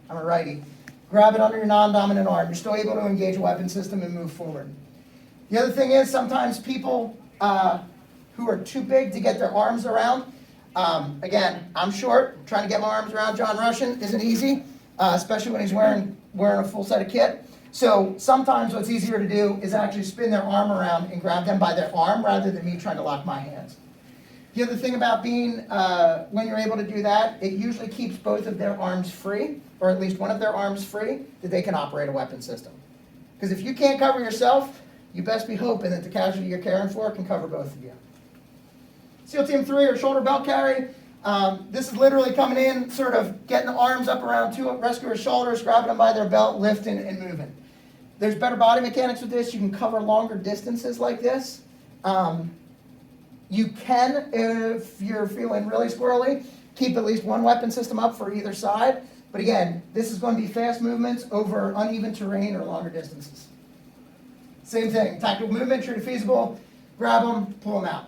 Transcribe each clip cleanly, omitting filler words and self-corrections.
I'm a righty. Grab it under your non-dominant arm. You're still able to engage a weapon system and move forward. The other thing is sometimes people who are too big to get their arms around, again, I'm short. Trying to get my arms around John Russian isn't easy, especially when he's wearing a full set of kit. So sometimes what's easier to do is actually spin their arm around and grab them by their arm rather than me trying to lock my hands. The other thing about being, when you're able to do that, it usually keeps both of their arms free, or at least one of their arms free, that they can operate a weapon system. Because if you can't cover yourself, you best be hoping that the casualty you're caring for can cover both of you. SEAL Team 3 or shoulder belt carry. This is literally coming in, sort of getting the arms up around two rescuers' shoulders, grabbing them by their belt, lifting and moving. There's better body mechanics with this. You can cover longer distances like this. You can, if you're feeling really squirrely, keep at least one weapon system up for either side. But again, this is going to be fast movements over uneven terrain or longer distances. Same thing, tactical movement, true to feasible, grab them, pull them out.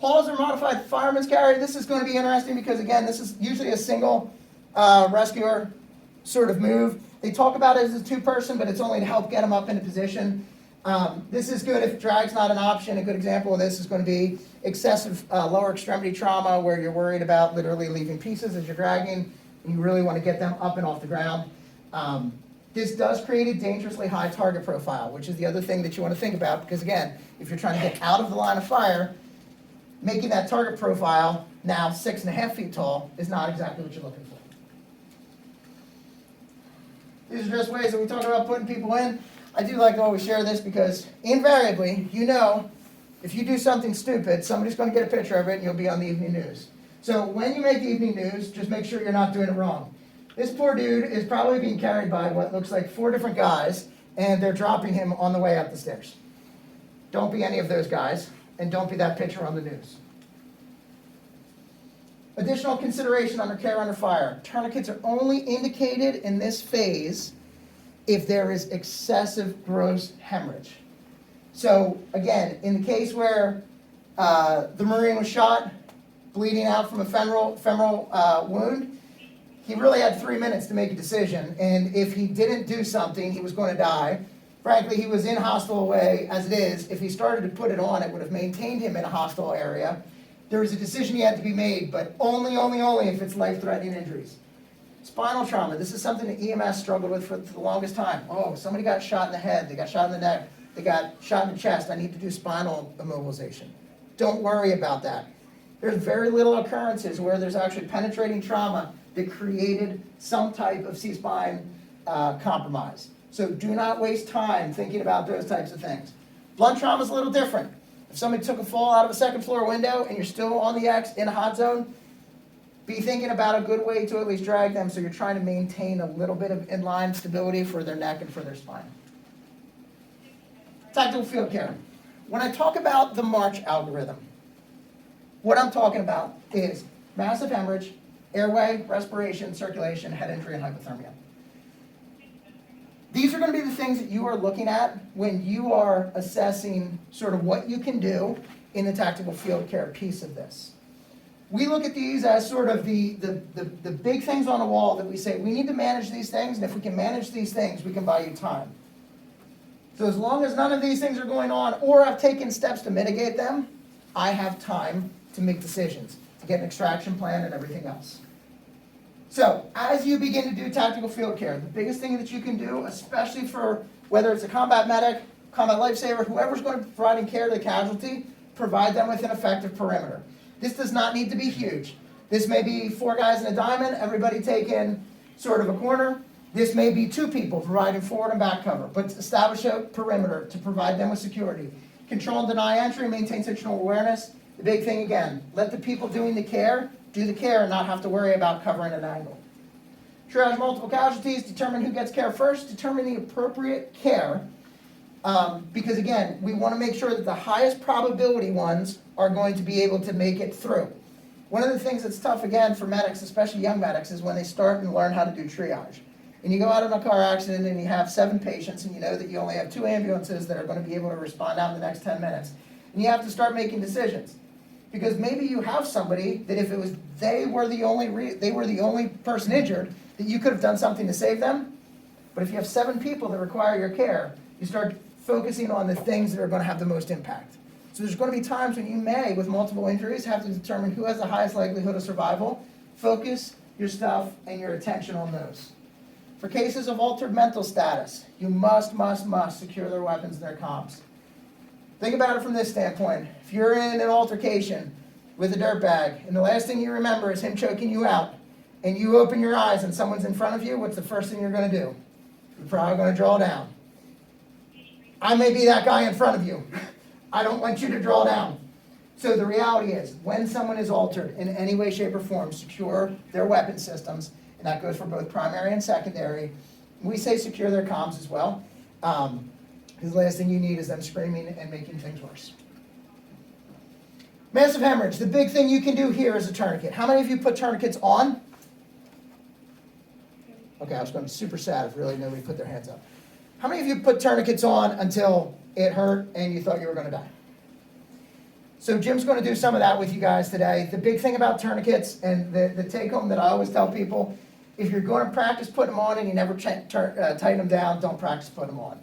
Hauls or modified fireman's carry. This is going to be interesting because, again, this is usually a single rescuer sort of move. They talk about it as a two-person, but it's only to help get them up into position. This is good if drag's not an option. A good example of this is going to be excessive lower extremity trauma where you're worried about literally leaving pieces as you're dragging, and you really want to get them up and off the ground. This does create a dangerously high target profile, which is the other thing that you want to think about, because again, if you're trying to get out of the line of fire, making that target profile now 6.5 feet tall is not exactly what you're looking for. These are just ways that we talk about putting people in. I do like to always share this because invariably, you know, if you do something stupid, somebody's going to get a picture of it and you'll be on the evening news. So when you make the evening news, just make sure you're not doing it wrong. This poor dude is probably being carried by what looks like 4 different guys, and they're dropping him on the way up the stairs. Don't be any of those guys, and don't be that picture on the news. Additional consideration under care under fire. Tourniquets are only indicated in this phase if there is excessive gross hemorrhage. So again, in the case where the Marine was shot, bleeding out from a femoral wound, he really had 3 minutes to make a decision, and if he didn't do something, he was going to die. Frankly, he was in hostile way as it is. If he started to put it on, it would have maintained him in a hostile area. There was a decision he had to be made, but only if it's life-threatening injuries. Spinal trauma. This is something that EMS struggled with for the longest time. Oh, somebody got shot in the head. They got shot in the neck. They got shot in the chest. I need to do spinal immobilization. Don't worry about that. There's very little occurrences where there's actually penetrating trauma that created some type of C-spine compromise. So do not waste time thinking about those types of things. Blunt trauma is a little different. If somebody took a fall out of a second floor window and you're still on the X in a hot zone, be thinking about a good way to at least drag them so you're trying to maintain a little bit of inline stability for their neck and for their spine. Tactical field care. When I talk about the March algorithm, what I'm talking about is massive hemorrhage, airway, respiration, circulation, head injury, and hypothermia. These are going to be the things that you are looking at when you are assessing sort of what you can do in the tactical field care piece of this. We look at these as sort of the big things on the wall that we say, we need to manage these things, and if we can manage these things, we can buy you time. So as long as none of these things are going on, or I've taken steps to mitigate them, I have time to make decisions, to get an extraction plan and everything else. So as you begin to do tactical field care, the biggest thing that you can do, especially for whether it's a combat medic, combat lifesaver, whoever's going to be providing care to the casualty, provide them with an effective perimeter. This does not need to be huge. This may be 4 guys in a diamond, everybody taking sort of a corner. This may be 2 people providing forward and back cover, but establish a perimeter to provide them with security. Control and deny entry, maintain situational awareness. The big thing again, let the people doing the care do the care and not have to worry about covering an angle. Triage multiple casualties, determine who gets care first, determine the appropriate care, because again, we want to make sure that the highest probability ones are going to be able to make it through. One of the things that's tough again for medics, especially young medics, is when they start and learn how to do triage. And you go out in a car accident and you have 7 patients and you know that you only have 2 ambulances that are going to be able to respond out in the next 10 minutes. And you have to start making decisions. Because maybe you have somebody that if it was they were the only person injured, that you could have done something to save them. But if you have 7 people that require your care, you start focusing on the things that are going to have the most impact. So there's going to be times when you may, with multiple injuries, have to determine who has the highest likelihood of survival. Focus your stuff and your attention on those. For cases of altered mental status, you must secure their weapons and their comms. Think about it from this standpoint. If you're in an altercation with a dirtbag, and the last thing you remember is him choking you out, and you open your eyes and someone's in front of you, what's the first thing you're going to do? You're probably going to draw down. I may be that guy in front of you. I don't want you to draw down. So the reality is, when someone is altered in any way, shape, or form, secure their weapon systems, and that goes for both primary and secondary. We say secure their comms as well, because the last thing you need is them screaming and making things worse. Massive hemorrhage. The big thing you can do here is a tourniquet. How many of you put tourniquets on? Okay, I was going to be super sad if really nobody put their hands up. How many of you put tourniquets on until it hurt and you thought you were going to die? So Jim's going to do some of that with you guys today. The big thing about tourniquets, and the take home that I always tell people, if you're going to practice putting them on and you never tighten them down, don't practice putting them on.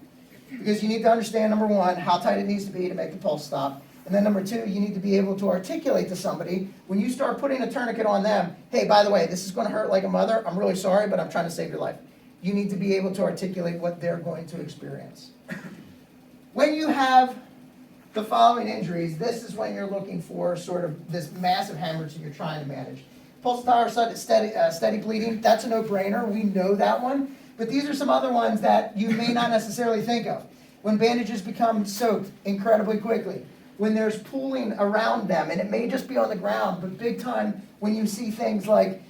Because you need to understand, number one, how tight it needs to be to make the pulse stop. And then number two, you need to be able to articulate to somebody, when you start putting a tourniquet on them, hey, by the way, this is going to hurt like a mother. I'm really sorry, but I'm trying to save your life. You need to be able to articulate what they're going to experience. When you have the following injuries, this is when you're looking for sort of this massive hemorrhage that you're trying to manage. Pulsatile steady bleeding, that's a no-brainer. We know that one. But these are some other ones that you may not necessarily think of. When bandages become soaked incredibly quickly, when there's pooling around them, and it may just be on the ground, but big time when you see things like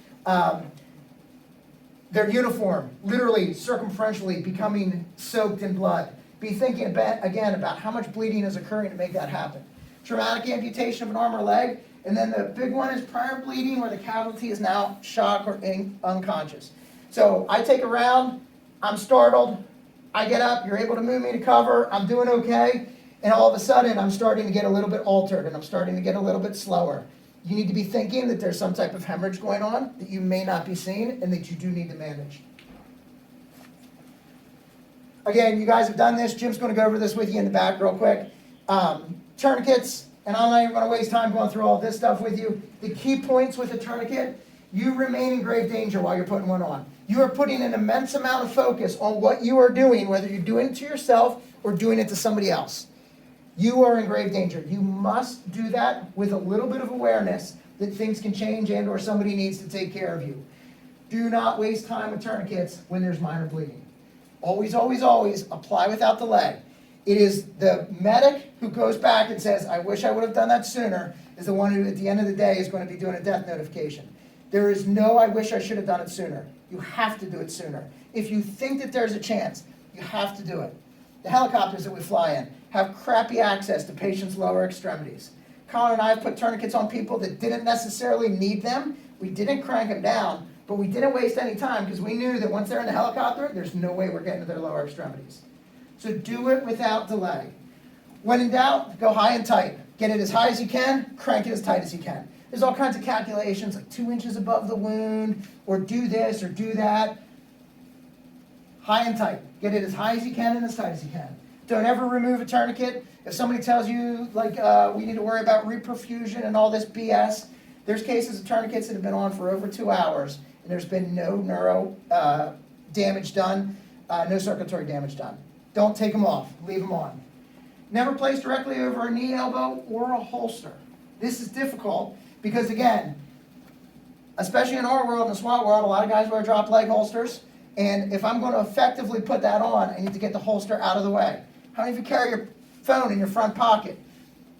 their uniform literally circumferentially becoming soaked in blood. Be thinking again about how much bleeding is occurring to make that happen. Traumatic amputation of an arm or leg, and then the big one is prior bleeding where the casualty is now shocked or unconscious. So I take a round, I'm startled, I get up, you're able to move me to cover, I'm doing okay, and all of a sudden I'm starting to get a little bit altered and I'm starting to get a little bit slower. You need to be thinking that there's some type of hemorrhage going on that you may not be seeing and that you do need to manage. Again, you guys have done this. Jim's going to go over this with you in the back real quick. Tourniquets, and I'm not even going to waste time going through all this stuff with you. The key points with a tourniquet, you remain in grave danger while you're putting one on. You are putting an immense amount of focus on what you are doing, whether you're doing it to yourself or doing it to somebody else. You are in grave danger. You must do that with a little bit of awareness that things can change and or somebody needs to take care of you. Do not waste time with tourniquets when there's minor bleeding. Always, always, always apply without delay. It is the medic who goes back and says, I wish I would have done that sooner, is the one who at the end of the day is going to be doing a death notification. There is no, I wish I should have done it sooner. You have to do it sooner. If you think that there's a chance, you have to do it. The helicopters that we fly in have crappy access to patients' lower extremities. Colin and I have put tourniquets on people that didn't necessarily need them. We didn't crank them down, but we didn't waste any time because we knew that once they're in the helicopter, there's no way we're getting to their lower extremities. So do it without delay. When in doubt, go high and tight. Get it as high as you can, crank it as tight as you can. There's all kinds of calculations, like 2 inches above the wound, or do this or do that. High and tight. Get it as high as you can and as tight as you can. Don't ever remove a tourniquet. If somebody tells you, like, we need to worry about reperfusion and all this BS, there's cases of tourniquets that have been on for over 2 hours, and there's been no neuro damage done, no circulatory damage done. Don't take them off. Leave them on. Never place directly over a knee, elbow, or a holster. This is difficult because, again, especially in our world, in the SWAT world, a lot of guys wear drop leg holsters, and if I'm going to effectively put that on, I need to get the holster out of the way. How many of you carry your phone in your front pocket?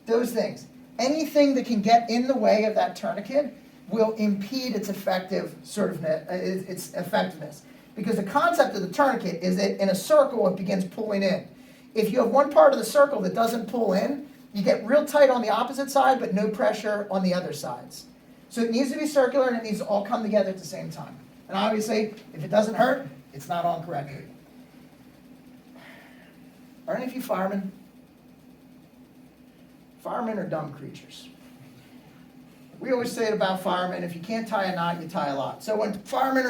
Those things. Anything that can get in the way of that tourniquet will impede its effectiveness. Because the concept of the tourniquet is that in a circle, it begins pulling in. If you have one part of the circle that doesn't pull in, you get real tight on the opposite side, but no pressure on the other sides. So it needs to be circular, and it needs to all come together at the same time. And obviously, if it doesn't hurt, it's not on correctly. Are any of you firemen? Firemen are dumb creatures. We always say it about firemen, if you can't tie a knot, you tie a lot. So when firemen are